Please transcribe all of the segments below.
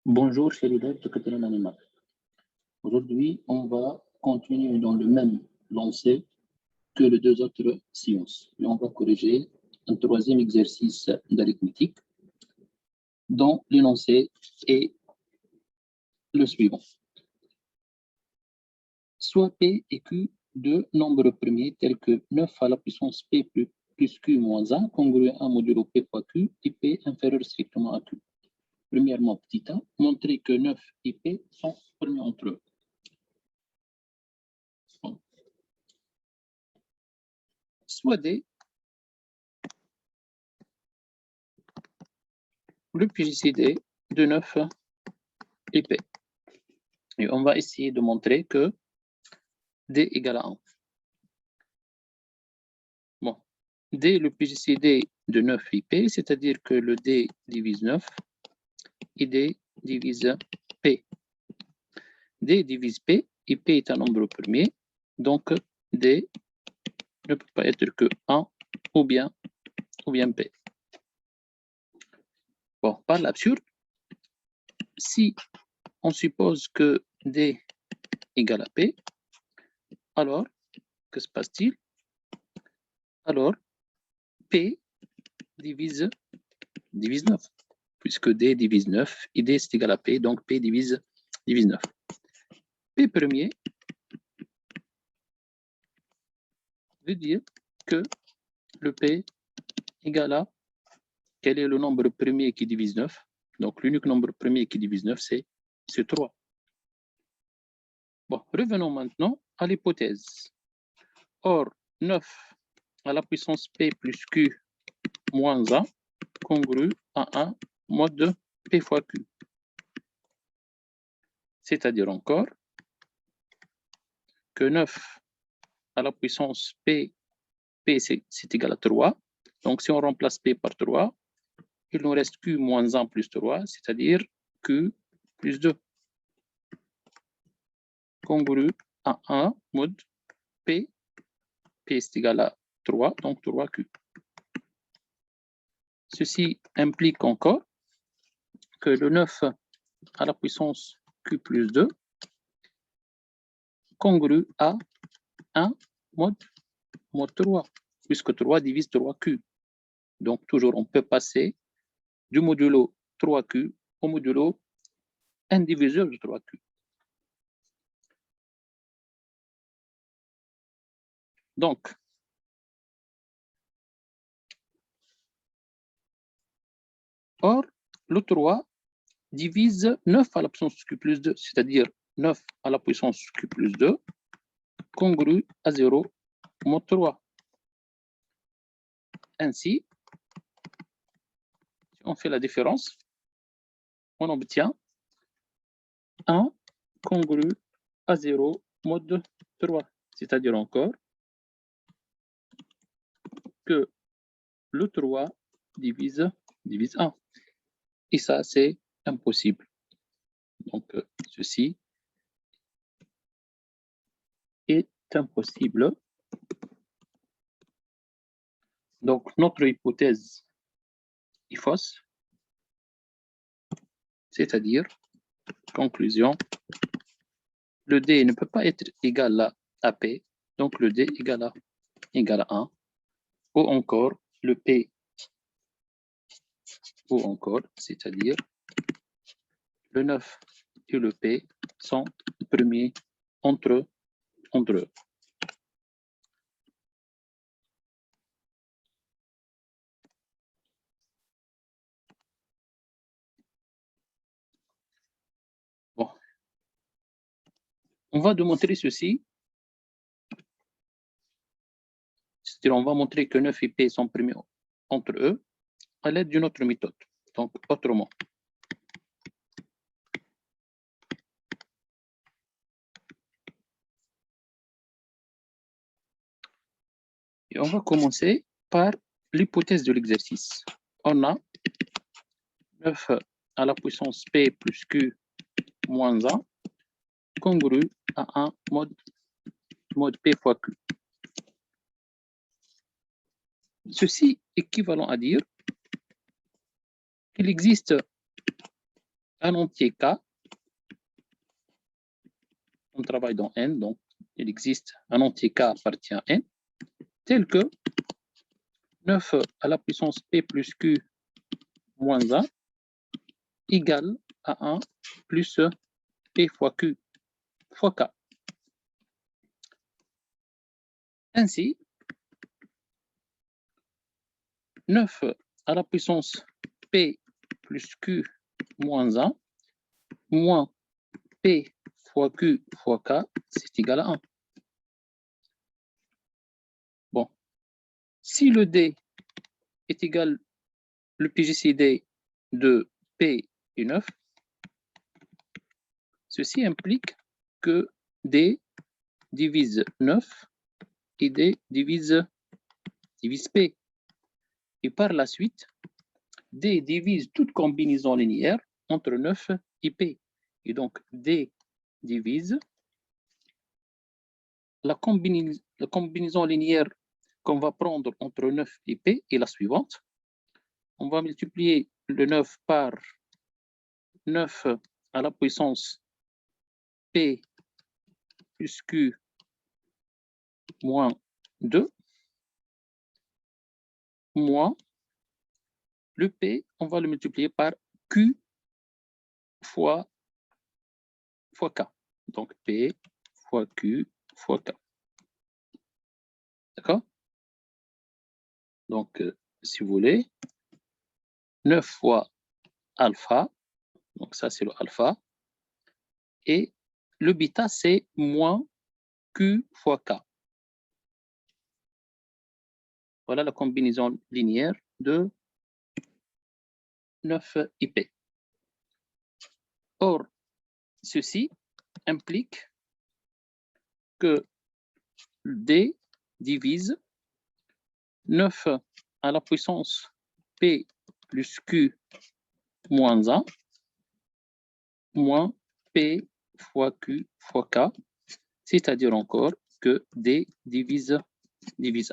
Bonjour, chers élèves de Catalan Animal. Aujourd'hui, on va continuer dans le même lancé que les deux autres séances. Et on va corriger un troisième exercice d'arithmétique dont l'énoncé est le suivant. Soit P et Q deux nombres premiers tels que 9 à la puissance P plus Q moins 1 congruent à modulo P fois Q et P inférieur strictement à Q. Premièrement, petit a, montrer que 9 et P sont premiers entre eux. Soit D, le PJCD de 9 et P. Et on va essayer de montrer que D égale à 1. Bon, D, le PJCD de 9 et P, c'est-à-dire que le D divise 9 et D divise P. D divise P et P est un nombre premier, donc D ne peut pas être que 1 ou bien P. Bon, par l'absurde, si on suppose que D égale à P, alors, que se passe-t-il? Alors, P divise 9, puisque D divise 9, et D c'est égal à P, donc P divise 9. P premier veut dire que le P égale à, quel est le nombre premier qui divise 9? Donc l'unique nombre premier qui divise 9, c'est 3. Bon, revenons maintenant à l'hypothèse. Or, 9 à la puissance P plus Q moins 1 congrue à 1 mode P fois Q. C'est-à-dire encore que 9 à la puissance P c'est égal à 3. Donc si on remplace P par 3, il nous reste Q moins 1 plus 3, c'est-à-dire Q plus 2. Congru à 1 mode P c'est égal à 3, donc 3Q. Ceci implique encore que le 9 à la puissance Q plus 2 congrue à 1 mode 3, puisque 3 divise 3Q. Donc toujours, on peut passer du modulo 3Q au modulo indiviseur de 3Q. Donc, or, le 3 divise 9 à la puissance Q plus 2, c'est-à-dire 9 à la puissance Q plus 2, congrue à 0 mod 3. Ainsi, si on fait la différence, on obtient 1 congru à 0 mod 3, c'est-à-dire encore que le 3 divise 1. Et ça, c'est impossible. Donc, ceci est impossible. Donc, notre hypothèse est fausse, c'est-à-dire, conclusion, le D ne peut pas être égal à P, donc le D égale à 1, ou encore le P, ou encore, c'est-à-dire, le 9 et le P sont premiers entre eux. Bon. On va démontrer ceci. C'est-à-dire, on va montrer que 9 et P sont premiers entre eux à l'aide d'une autre méthode. Donc, autrement. Et on va commencer par l'hypothèse de l'exercice. On a 9 à la puissance P plus Q moins 1 congru à 1 mode P fois Q. Ceci équivalent à dire qu'il existe un entier K. On travaille dans N, donc il existe un entier K appartient à N, tel que 9 à la puissance P plus Q moins 1 égale à 1 plus P fois Q fois K. Ainsi, 9 à la puissance P plus Q moins 1 moins P fois Q fois K, c'est égal à 1. Bon, si le D est égal, le PGCD de P est 9, ceci implique que D divise 9 et D divise P. Et par la suite, D divise toute combinaison linéaire entre 9 et P. Et donc, D divise la combinaison linéaire qu'on va prendre entre 9 et P est la suivante. On va multiplier le 9 par 9 à la puissance P plus Q moins 2 moins le P, on va le multiplier par Q fois K. Donc P fois Q fois K. D'accord? Donc, si vous voulez, 9 fois alpha, donc ça c'est le alpha, et le bêta c'est moins Q fois K. Voilà la combinaison linéaire de 9 et P. Or, ceci implique que D divise 9 à la puissance P plus Q moins 1 moins P fois Q fois K, c'est-à-dire encore que D divise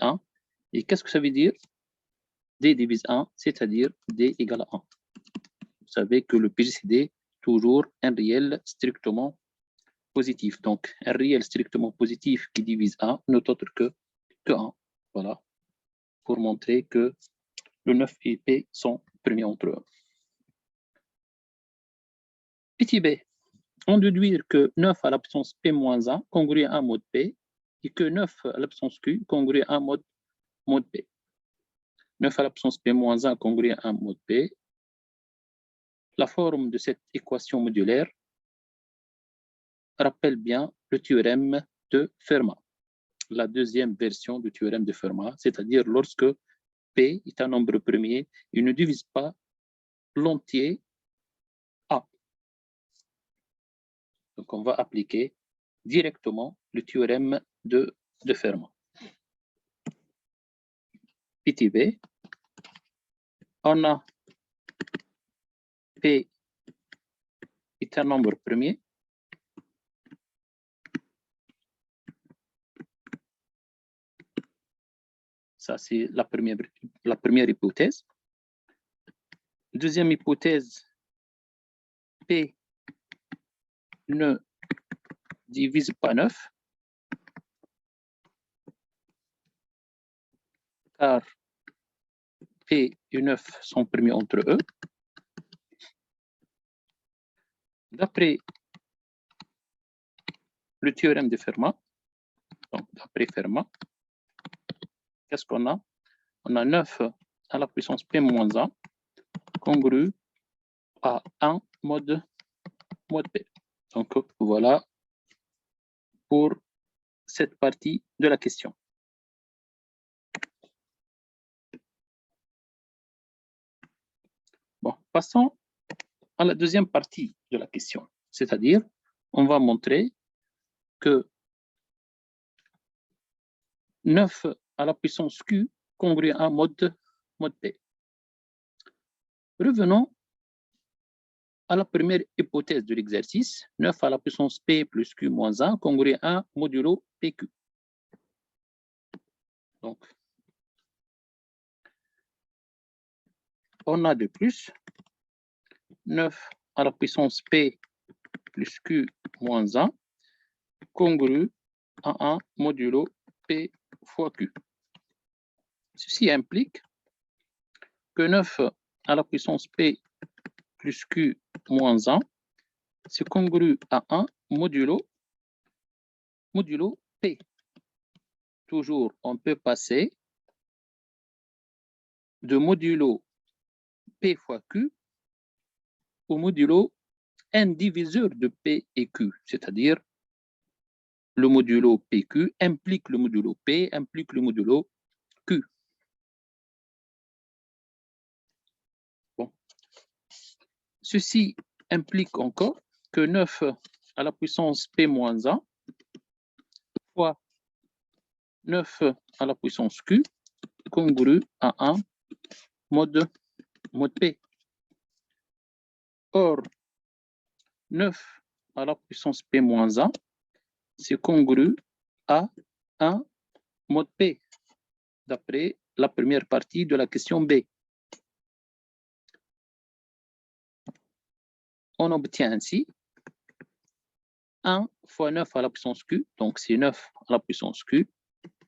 1. Et qu'est-ce que ça veut dire? D divise 1, c'est-à-dire D égale à 1. Vous savez que le PGCD, toujours un réel strictement positif. Donc, un réel strictement positif qui divise 1 n'est autre que 1. Voilà, pour montrer que le 9 et P sont premiers entre eux. Petit b, on déduire que 9 à la puissance P moins 1 congrue à 1 mode P et que 9 à la puissance Q congrue à 1 mode P. 9 à la puissance P moins 1 congrue à 1 mode P. La forme de cette équation modulaire rappelle bien le théorème de Fermat, la deuxième version du théorème de Fermat, c'est-à-dire lorsque P est un nombre premier, il ne divise pas l'entier A. Donc, on va appliquer directement le théorème de Fermat. Petit b, on a P est un nombre premier. Ça, c'est la première hypothèse. Deuxième hypothèse, P ne divise pas 9, car P et 9 sont premiers entre eux. D'après le théorème de Fermat, donc d'après Fermat, qu'est-ce qu'on a? On a 9 à la puissance P moins 1 congru à 1 mode P. Donc voilà pour cette partie de la question. Bon, passons à la deuxième partie de la question, c'est-à-dire on va montrer que 9 à la puissance Q congrue à mode P. Revenons à la première hypothèse de l'exercice, 9 à la puissance P plus Q moins 1 congrue à modulo PQ. Donc, on a de plus 9 à la puissance P plus Q moins 1 congru à 1 modulo P fois Q. Ceci implique que 9 à la puissance P plus Q moins 1, c'est congru à 1 modulo P. Toujours, on peut passer de modulo P fois Q au modulo N diviseur de P et Q, c'est-à-dire le modulo PQ implique le modulo P, implique le modulo Q. Bon. Ceci implique encore que 9 à la puissance P moins 1 fois 9 à la puissance Q congru à 1 mode P. Or, 9 à la puissance P moins 1, c'est congru à 1 mode P, d'après la première partie de la question B. On obtient ainsi 1 fois 9 à la puissance Q, donc c'est 9 à la puissance Q,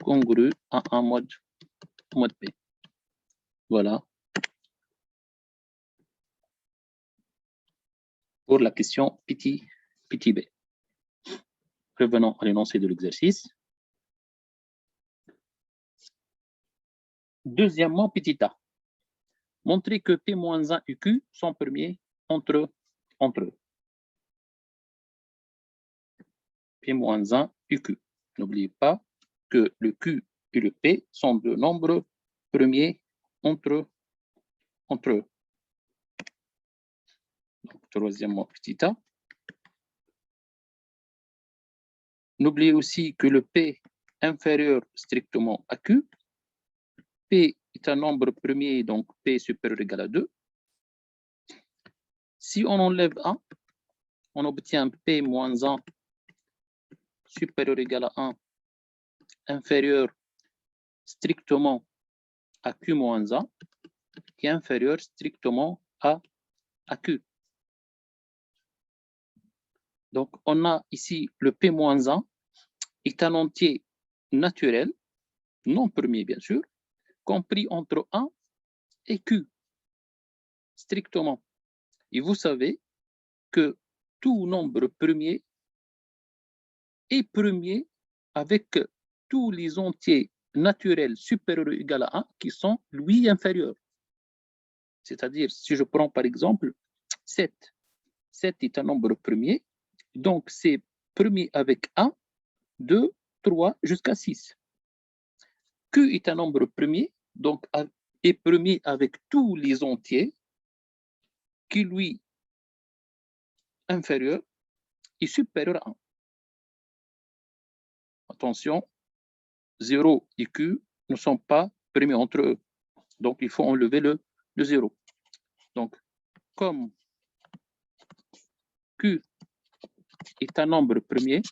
congru à 1 mode P. Voilà pour la question petit B. Revenons à l'énoncé de l'exercice. Deuxièmement, petit a. Montrer que P-1 et Q sont premiers entre eux. P-1 et Q. N'oubliez pas que le Q et le P sont de nombres premiers entre eux. Donc, troisièmement, petit a. N'oubliez aussi que le P inférieur strictement à Q. P est un nombre premier, donc P supérieur ou égal à 2. Si on enlève 1, on obtient P moins 1 supérieur ou égal à 1 inférieur strictement à Q moins 1 qui est inférieur strictement à Q. Donc, on a ici le P moins 1 est un entier naturel, non premier bien sûr, compris entre 1 et Q, strictement. Et vous savez que tout nombre premier est premier avec tous les entiers naturels supérieurs ou égaux à 1 qui sont, lui, inférieurs. C'est-à-dire, si je prends par exemple 7, 7 est un nombre premier, donc c'est premier avec 1, 2, 3 jusqu'à 6. Q est un nombre premier, donc est premier avec tous les entiers qui, lui, inférieur et supérieur à 1. Attention, 0 et Q ne sont pas premiers entre eux. Donc, il faut enlever le 0. Donc, comme Q est un nombre premier,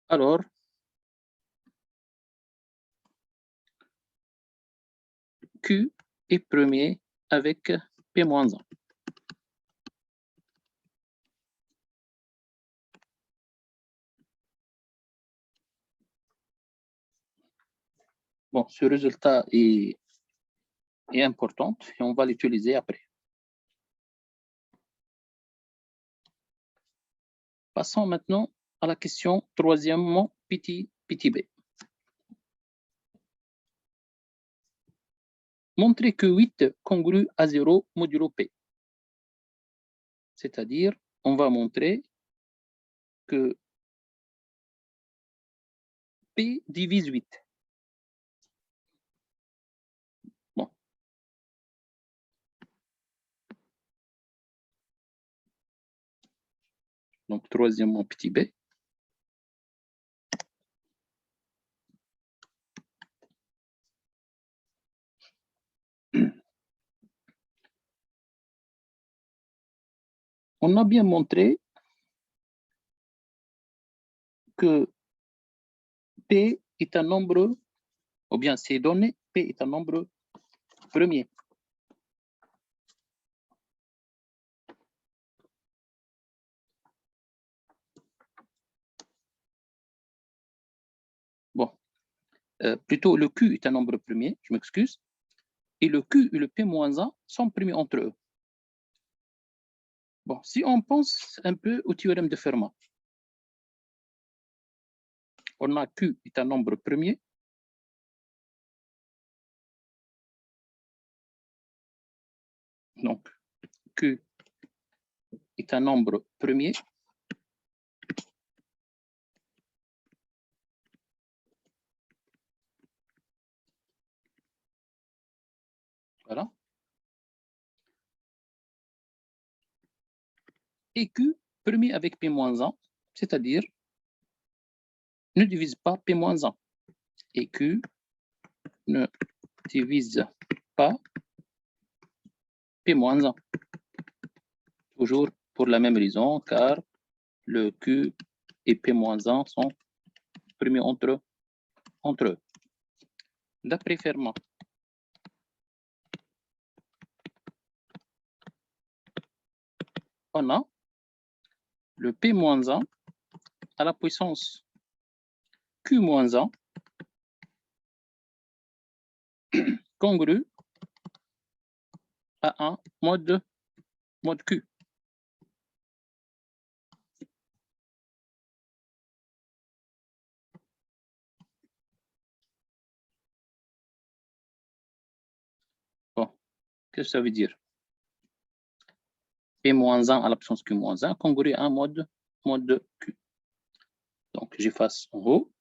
alors Q est premier avec P-1. Bon, ce résultat est important et on va l'utiliser après. Passons maintenant à la question troisièmement, petit b. Montrer que 8 congrue à 0 modulo P. C'est-à-dire, on va montrer que P divise 8. Bon. Donc, troisièmement, petit b. On a bien montré que P est un nombre, ou bien c'est donné P est un nombre premier. Bon, plutôt le Q est un nombre premier, je m'excuse, et le Q et le P-1 sont premiers entre eux. Bon, si on pense un peu au théorème de Fermat, on a Q est un nombre premier. Donc, Q est un nombre premier. Voilà. Et Q premier avec P-1, c'est-à-dire ne divise pas P-1. Et Q ne divise pas P-1. Toujours pour la même raison, car le Q et P-1 sont premiers entre eux. D'après Fermat, on a le P-1 à la puissance Q-1 congru à un mode Q. Bon, qu'est-ce que ça veut dire? P-1 à la puissance Q-1 congru à un mode Q. Donc, j'efface en haut.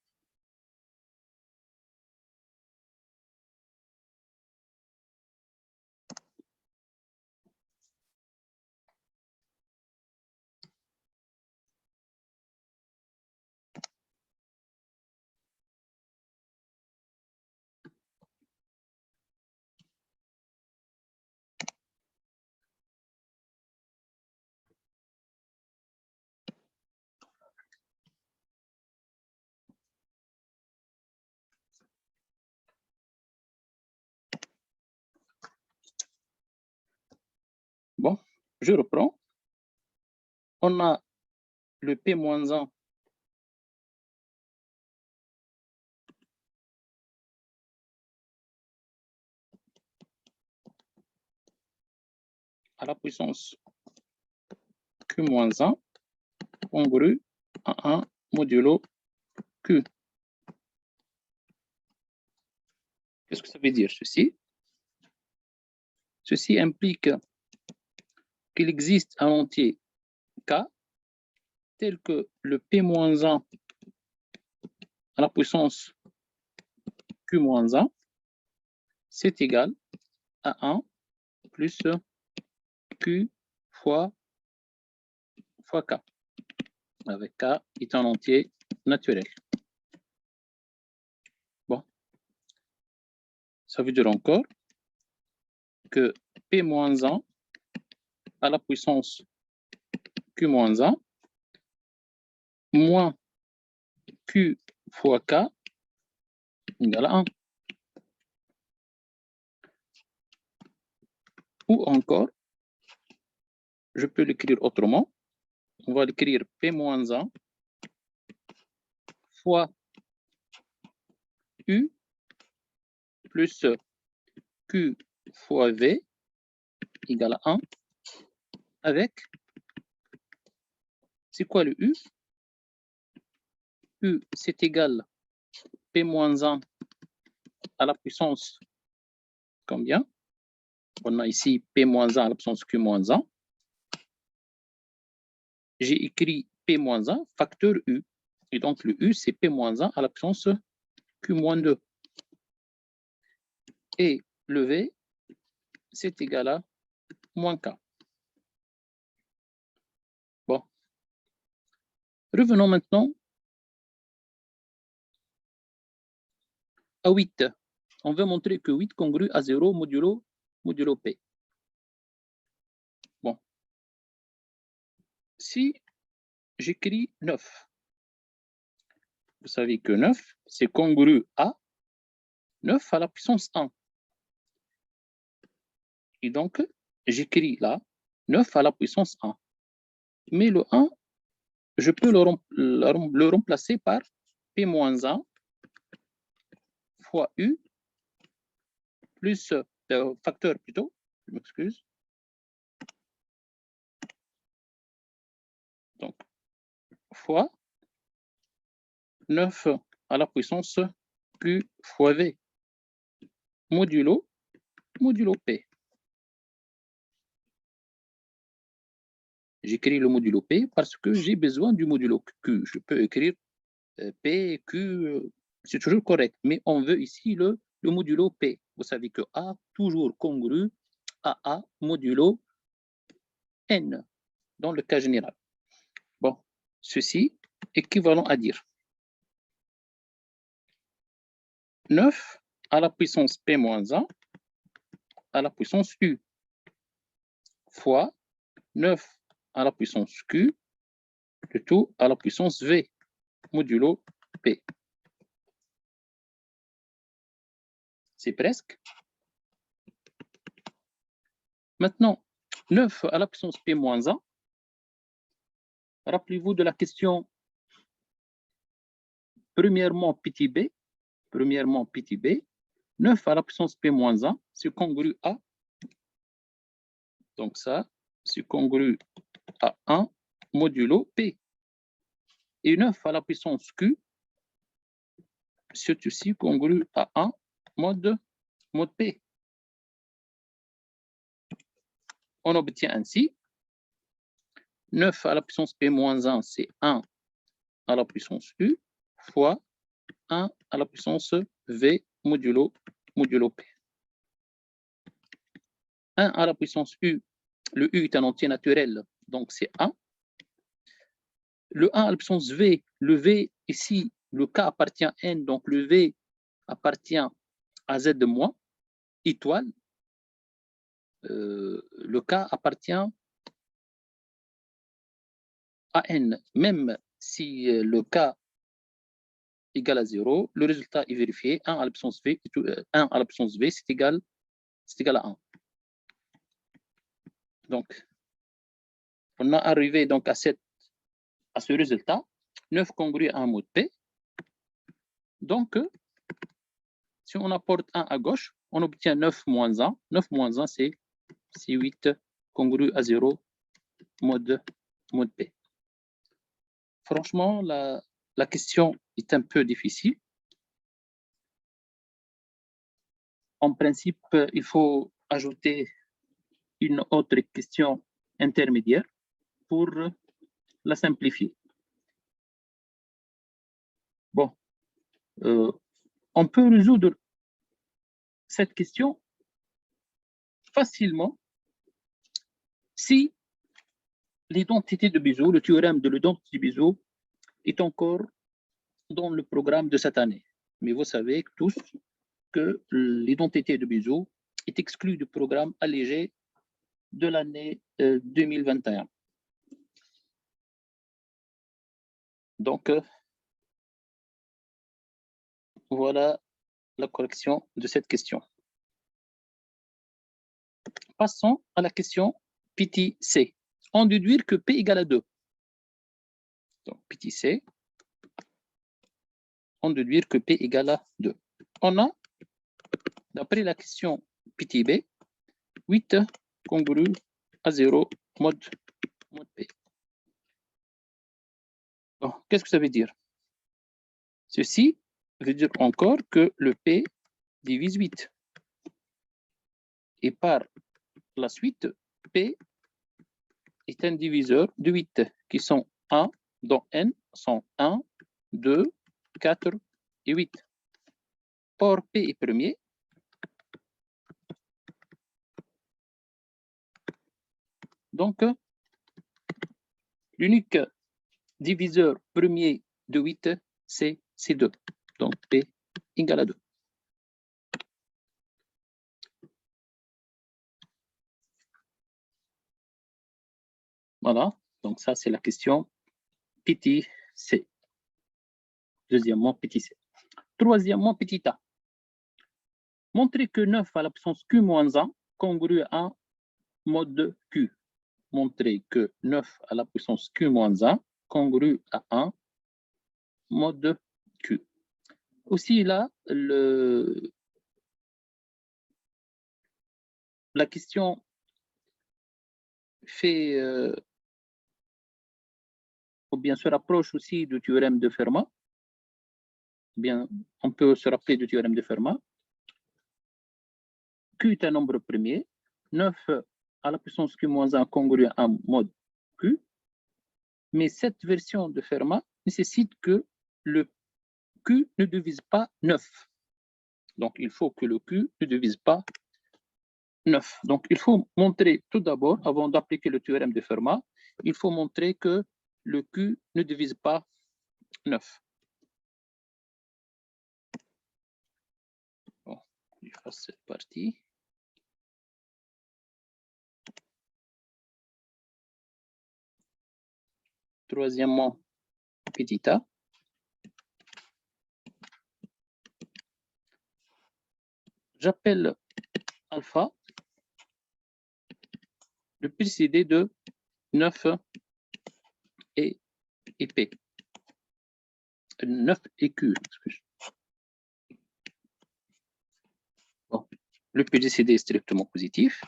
Bon, je reprends. On a le P-1 à la puissance Q-1 congru à un modulo Q. Qu'est-ce que ça veut dire ceci? Ceci implique qu'il existe un entier K tel que le P-1 à la puissance Q-1, c'est égal à 1 plus Q fois K, avec K est un entier naturel. Bon, ça veut dire encore que P-1 à la puissance Q-1 moins Q fois K égale à 1. Ou encore, je peux l'écrire autrement. On va l'écrire P-1 fois U plus Q fois V égale à 1 avec, c'est quoi le U? U, c'est égal P-1 à la puissance combien? On a ici P-1 à la puissance Q-1. J'ai écrit P-1 facteur U. Et donc, le U, c'est P-1 à la puissance Q-2. Et le V, c'est égal à moins K. Bon. Revenons maintenant à 8. On veut montrer que 8 congrue à 0 modulo P. Bon. Si j'écris 9, vous savez que 9, c'est congru à 9 à la puissance 1. Et donc, j'écris là 9 à la puissance 1. Mais le 1, je peux le remplacer par P-1 fois U plus facteur plutôt, je m'excuse. Donc, fois 9 à la puissance U fois V, modulo P. J'écris le modulo P parce que j'ai besoin du modulo Q. Je peux écrire P, Q, c'est toujours correct, mais on veut ici le modulo P. Vous savez que A toujours congru à A modulo N dans le cas général. Bon, ceci équivalent à dire 9 à la puissance P-1 à la puissance U fois 9 à la puissance Q, le tout à la puissance V, modulo P. C'est presque. Maintenant, 9 à la puissance P-1, rappelez-vous de la question, premièrement petit b, 9 à la puissance P-1, c'est congru à, donc ça, c'est congru à 1 modulo P. Et 9 à la puissance Q, c'est aussi congru à 1 mode P. On obtient ainsi 9 à la puissance P-1, c'est 1 à la puissance U fois 1 à la puissance V modulo P. 1 à la puissance U, le U est un entier naturel, donc c'est 1. Le 1 à la puissance V, le V ici, le K appartient à N, donc le V appartient à Z de moins, étoile. Le K appartient à N. Même si le K égale à 0, le résultat est vérifié. 1 à la puissance V, 1 à la puissance V, c'est égal à 1. Donc, on a arrivé donc à ce résultat, 9 congru à un mode P. Donc, si on apporte 1 à gauche, on obtient 9 moins 1. 9 moins 1, c'est 8 congru à 0, mode P. Franchement, la question est un peu difficile. En principe, il faut ajouter une autre question intermédiaire pour la simplifier. Bon, on peut résoudre cette question facilement si l'identité de Bézout, le théorème de l'identité de Bézout, est encore dans le programme de cette année. Mais vous savez tous que l'identité de Bézout est exclue du programme allégé de l'année 2021. Donc, voilà la correction de cette question. Passons à la question petit c. On déduire que P égale à 2. Donc, petit c, on déduire que P égale à 2. On a, d'après la question petit b, 8 congru à 0 mode P. Bon, qu'est-ce que ça veut dire? Ceci veut dire encore que le P divise 8. Et par la suite, P est un diviseur de 8, qui sont 1, dont N sont 1, 2, 4 et 8. Or, P est premier. Donc, l'unique diviseur premier de 8, c'est 2. Donc, P égale à 2. Voilà, donc ça, c'est la question petit c. Deuxièmement, petit c. Troisièmement, petit a. Montrer que 9 à la puissance Q moins 1 congrue à mode Q. Montrer que 9 à la puissance Q moins 1 congrue à 1 mode Q. Aussi là, la question fait ou bien se rapproche aussi du théorème de Fermat. Bien, on peut se rappeler du théorème de Fermat. Q est un nombre premier. 9 à la puissance Q moins 1 congrue à mode Q. Mais cette version de Fermat nécessite que le Q ne divise pas 9. Donc, il faut que le Q ne divise pas 9. Donc, il faut montrer tout d'abord, avant d'appliquer le théorème de Fermat, il faut montrer que le Q ne divise pas 9. Bon, je fasse cette partie. Troisièmement, petit a. J'appelle alpha le précédé de 9 et P. 9 et Q, excuse. Bon, le PGCD est strictement positif.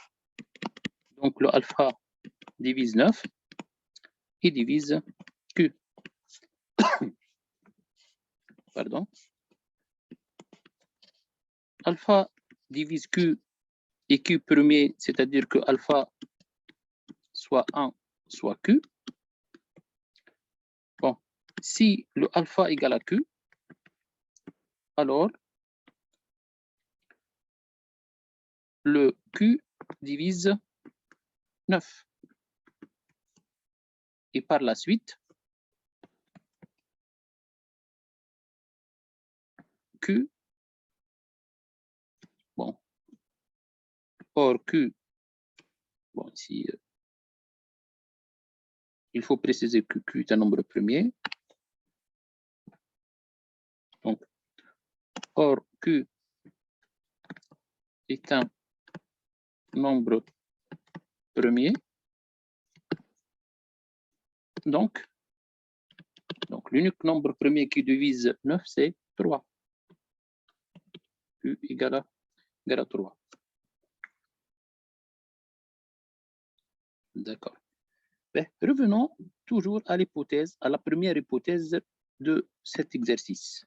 Donc, le alpha divise 9 et divise Q. Pardon. Alpha divise Q et Q premier, c'est-à-dire que alpha soit 1, soit Q. Bon, si le alpha égale à Q, alors le Q divise 9. Et par la suite, Q, bon, or Q, bon, ici, il faut préciser que Q est un nombre premier. Donc, or Q est un nombre premier. Donc l'unique nombre premier qui divise 9, c'est 3. Q égale à 3. D'accord. Revenons toujours à l'hypothèse, à la première hypothèse de cet exercice.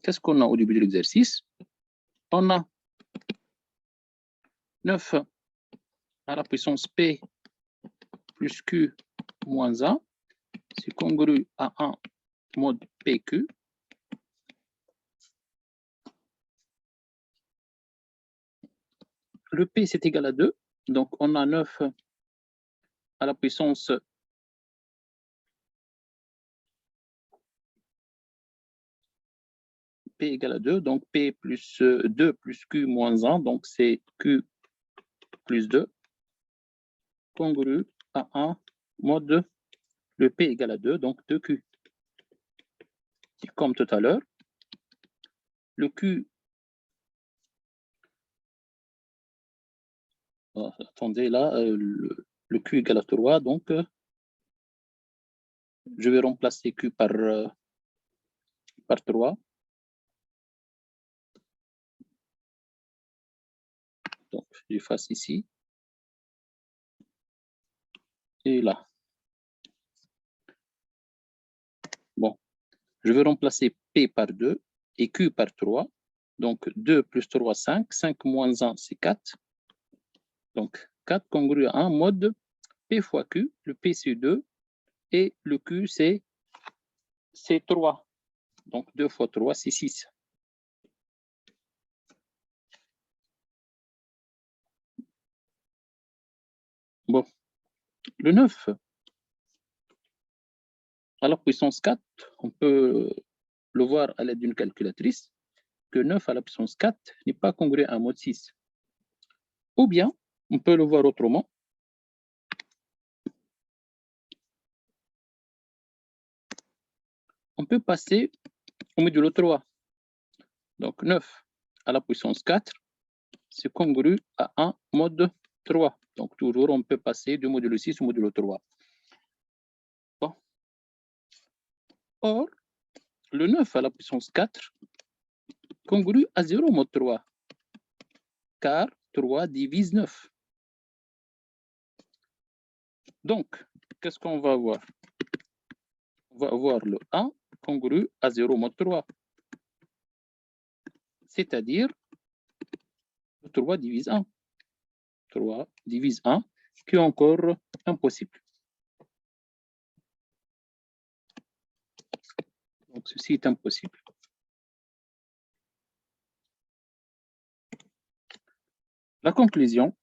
Qu'est-ce qu'on a au début de l'exercice? On a 9 à la puissance P plus Q moins 1, c'est congru à 1 mode PQ. Le P, c'est égal à 2. Donc, on a 9 à la puissance P égale à 2. Donc, P plus 2 plus Q moins 1. Donc, c'est Q plus 2. Congru à 1 mode le P égale à 2. Donc, 2Q. Et comme tout à l'heure, le Q... Oh, attendez, là, le Q égale à 3. Donc, je vais remplacer Q par 3. Donc, j'efface ici. Et là. Bon, je vais remplacer P par 2 et Q par 3. Donc, 2 plus 3, 5. 5 moins 1, c'est 4. Donc, 4 congru à 1 mode P fois Q. Le P, c'est 2. Et le Q, c'est 3. Donc, 2 fois 3, c'est 6. Bon, le 9 à la puissance 4, on peut le voir à l'aide d'une calculatrice, que 9 à la puissance 4 n'est pas congru à mode 6. Ou bien, on peut le voir autrement. on peut passer au modulo 3. Donc 9 à la puissance 4, c'est congru à 1 mode 3. Donc toujours, on peut passer du modulo 6 au modulo 3. Bon. Or, le 9 à la puissance 4 congru à 0 mode 3, car 3 divise 9. Donc, qu'est-ce qu'on va avoir? On va avoir le 1 congru à 0 mode 3. C'est-à-dire, 3 divise 1. 3 divise 1, qui est encore impossible. Donc, ceci est impossible. La conclusion,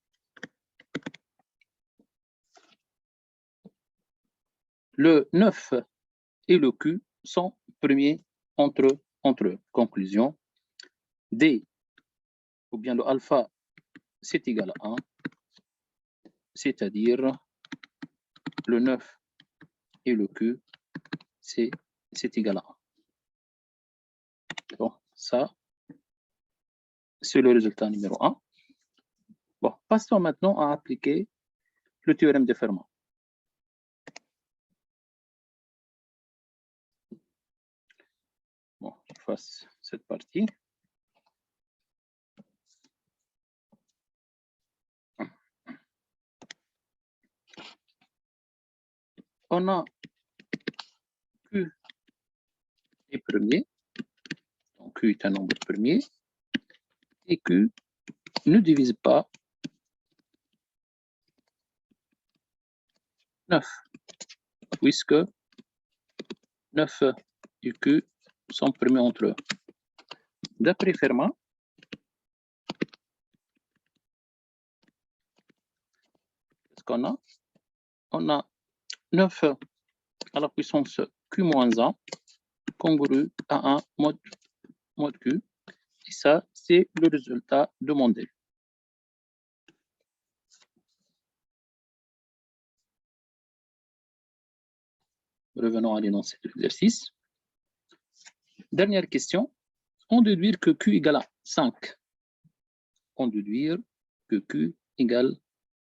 le 9 et le Q sont premiers entre eux. Conclusion, D, ou bien le alpha, c'est égal à 1, c'est-à-dire le 9 et le Q, c'est égal à 1. Bon, ça, c'est le résultat numéro 1. Bon, passons maintenant à appliquer le théorème de Fermat. Bon, je fasse cette partie. On a Q est premier, donc Q est un nombre premier, et Q ne divise pas 9, puisque 9 et Q sont premiers entre eux. D'après Fermat, qu'est-ce qu'on a? On a 9 à la puissance Q-1 congru à 1 mode Q. Et ça, c'est le résultat demandé. Revenons à l'énoncé de l'exercice. Dernière question. On déduire que Q égale à 5. On déduire que Q égale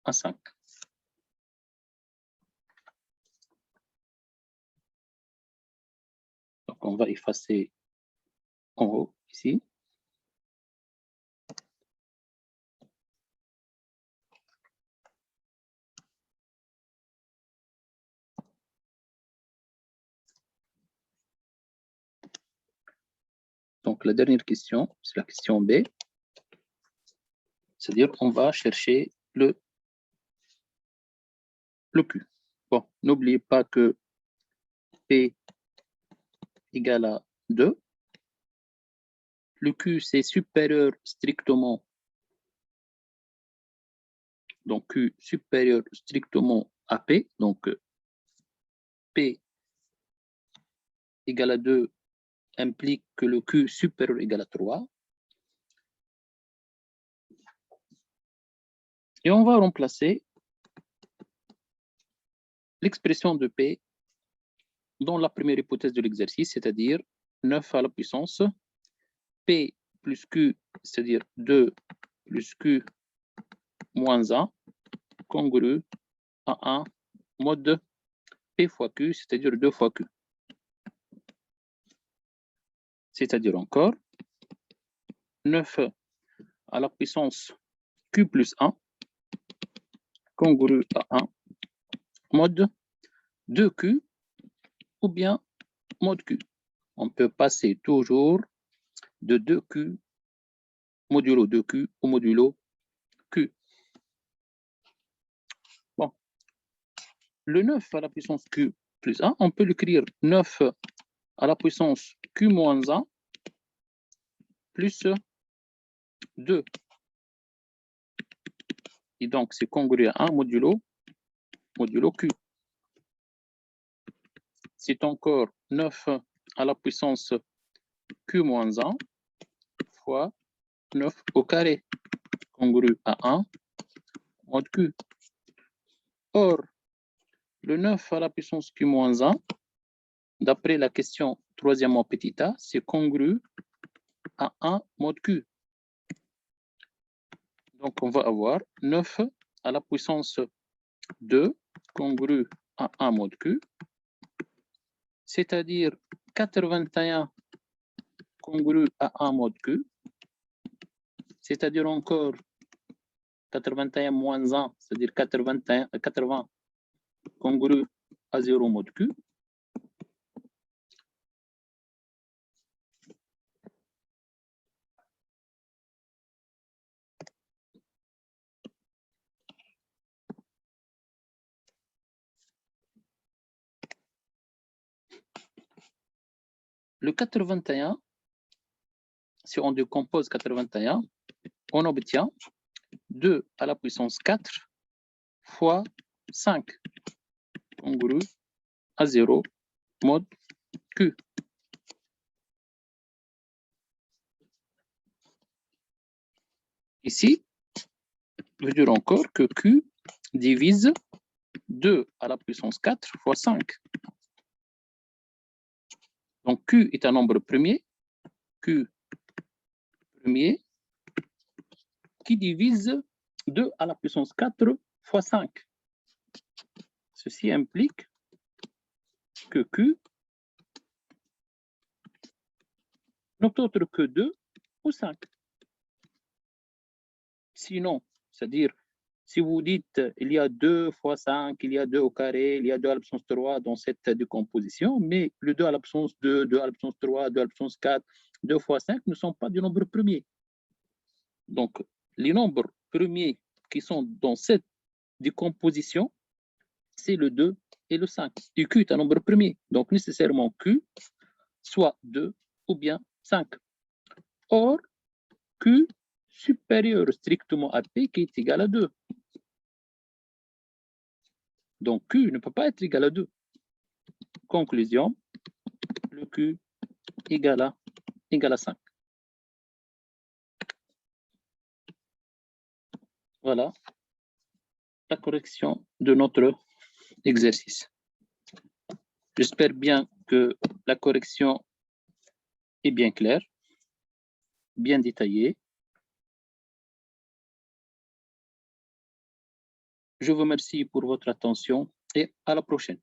à 5. Donc, on va effacer en haut, ici. Donc, la dernière question, c'est la question B. C'est-à-dire qu'on va chercher le Q. Bon, n'oubliez pas que P égale à 2. Le Q, c'est supérieur strictement. Donc, Q supérieur strictement à P. Donc, P égale à 2 implique que le Q supérieur égale à 3. Et on va remplacer l'expression de P dans la première hypothèse de l'exercice, c'est-à-dire 9 à la puissance P plus Q, c'est-à-dire 2 plus Q moins 1, congru à 1 mode P fois Q, c'est-à-dire 2 fois Q. C'est-à-dire encore 9 à la puissance Q plus 1, congru à 1, mode 2Q ou bien mode Q. On peut passer toujours de 2Q modulo 2Q au modulo Q. Bon. Le 9 à la puissance Q plus 1, on peut l'écrire 9 à la puissance Q moins 1 plus 2. Et donc, c'est congru à 1 modulo Q. C'est encore 9 à la puissance Q moins 1 fois 9 au carré, congru à 1 mode Q. Or, le 9 à la puissance Q moins 1, d'après la question troisièmement petit a, c'est congru à 1 mod Q. Donc, on va avoir 9 à la puissance 2 congru à 1 mod Q, c'est-à-dire 81 congru à 1 mod Q, c'est-à-dire encore 81 moins 1, c'est-à-dire 80 congru à 0 mod Q. Le 81, si on décompose 81, on obtient 2 à la puissance 4 fois 5 congru à 0 mod Q. Ici, je veux dire encore que Q divise 2 à la puissance 4 fois 5. Donc, Q est un nombre premier, Q premier, qui divise 2 à la puissance 4 fois 5. Ceci implique que Q n'est autre que 2 ou 5. Sinon, c'est-à-dire, si vous dites il y a 2 fois 5, il y a 2 au carré, il y a 2 à la puissance 3 dans cette décomposition, mais le 2 à la puissance 2, 2 à la puissance 3, 2 à la puissance 4, 2 fois 5 ne sont pas des nombres premiers. Donc, les nombres premiers qui sont dans cette décomposition, c'est le 2 et le 5. Et Q est un nombre premier. Donc, nécessairement, Q soit 2 ou bien 5. Or, Q supérieur strictement à P qui est égal à 2. Donc, Q ne peut pas être égal à 2. Conclusion, le Q égale à 5. Voilà la correction de notre exercice. J'espère bien que la correction est bien claire, bien détaillée. Je vous remercie pour votre attention et à la prochaine.